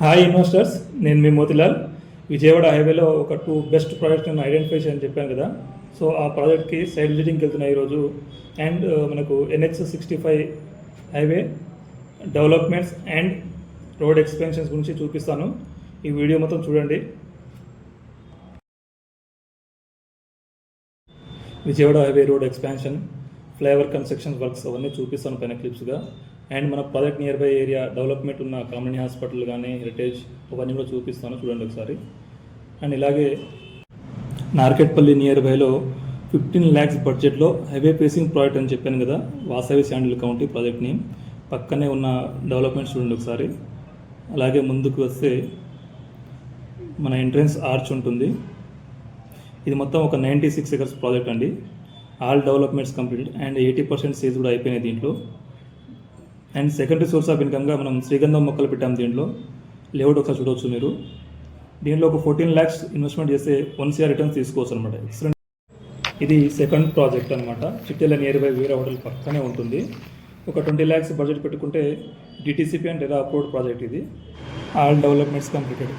Hi investors, నేను మీ మోతిలాల్. విజయవాడ హైవేలో ఒక 2 బెస్ట్ ప్రాజెక్ట్ నేను ఐడెంటిఫై చేయని చెప్పాను కదా. సో ఆ ప్రాజెక్ట్కి సైడ్ విజిటింగ్కి వెళ్తున్నాయి ఈరోజు. అండ్ మనకు NH-65 highway developments and road expansions గురించి చూపిస్తాను. ఈ వీడియో మొత్తం చూడండి. Vijayawada highway road expansion, flyover construction works అవన్నీ చూపిస్తాను పైన క్లిప్స్గా. అండ్ మన project near by area development ఉన్న కామినీ హాస్పిటల్ కానీ హెరిటేజ్ అవన్నీ కూడా చూపిస్తాను, చూడండి ఒకసారి. అండ్ ఇలాగే నార్కెట్పల్లి నియర్ బైలో 15 lakhs బడ్జెట్లో హైవే ఫేసింగ్ ప్రాజెక్ట్ అని చెప్పాను కదా, వాసవి శాండిల్ కౌంటీ ప్రాజెక్ట్ని. పక్కనే ఉన్న డెవలప్మెంట్ చూడండి ఒకసారి. అలాగే ముందుకు వస్తే మన ఎంట్రన్స్ ఆర్చ్ ఉంటుంది. ఇది మొత్తం ఒక 96 acres ప్రాజెక్ట్ అండి. All developments complete and 80% sales కూడా అయిపోయినాయి దీంట్లో. అండ్ సెకండరీ సోర్స్ ఆఫ్ ఇన్కమ్గా మనం శ్రీగంధం మొక్కలు పెట్టాం దీంట్లో. లేఅవుట్ ఒకసారి చూడవచ్చు మీరు. దీంట్లో ఒక 14 lakhs ఇన్వెస్ట్మెంట్ చేస్తే 1 CR రిటర్న్స్ తీసుకోవచ్చు అనమాట. ఎక్సలెంట్. ఇది సెకండ్ ప్రాజెక్ట్ అనమాట. Chittela near by Veera hotel పక్కనే ఉంటుంది. ఒక 20 lakhs బడ్జెట్ పెట్టుకుంటే DTCP అండ్ టెరా అప్రూవ్డ్ ప్రాజెక్ట్ ఇది. All developments completed.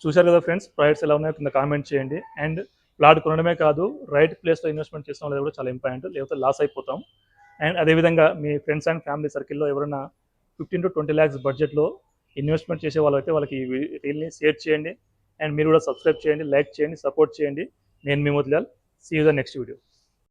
చూశారు కదా ఫ్రెండ్స్, ప్రాజెక్ట్స్ ఎలా ఉన్నాయో కింద కామెంట్ చేయండి. అండ్ ప్లాట్ కొనడమే కాదు, రైట్ ప్లేస్లో ఇన్వెస్ట్మెంట్ చేస్తాం అనేది కూడా చాలా ఇంపార్టెంట్, లేకపోతే లాస్ అయిపోతాం. అండ్ అదేవిధంగా మీ ఫ్రెండ్స్ అండ్ ఫ్యామిలీ సర్కిల్లో ఎవరైనా 15 to 20 lakhs బడ్జెట్లో ఇన్వెస్ట్మెంట్ చేసే వాళ్ళైతే వాళ్ళకి ఈ రీల్ని షేర్ చేయండి. అండ్ మీరు కూడా సబ్స్క్రైబ్ చేయండి, లైక్ చేయండి, సపోర్ట్ చేయండి. నేను మీ Motilal. See you the next video.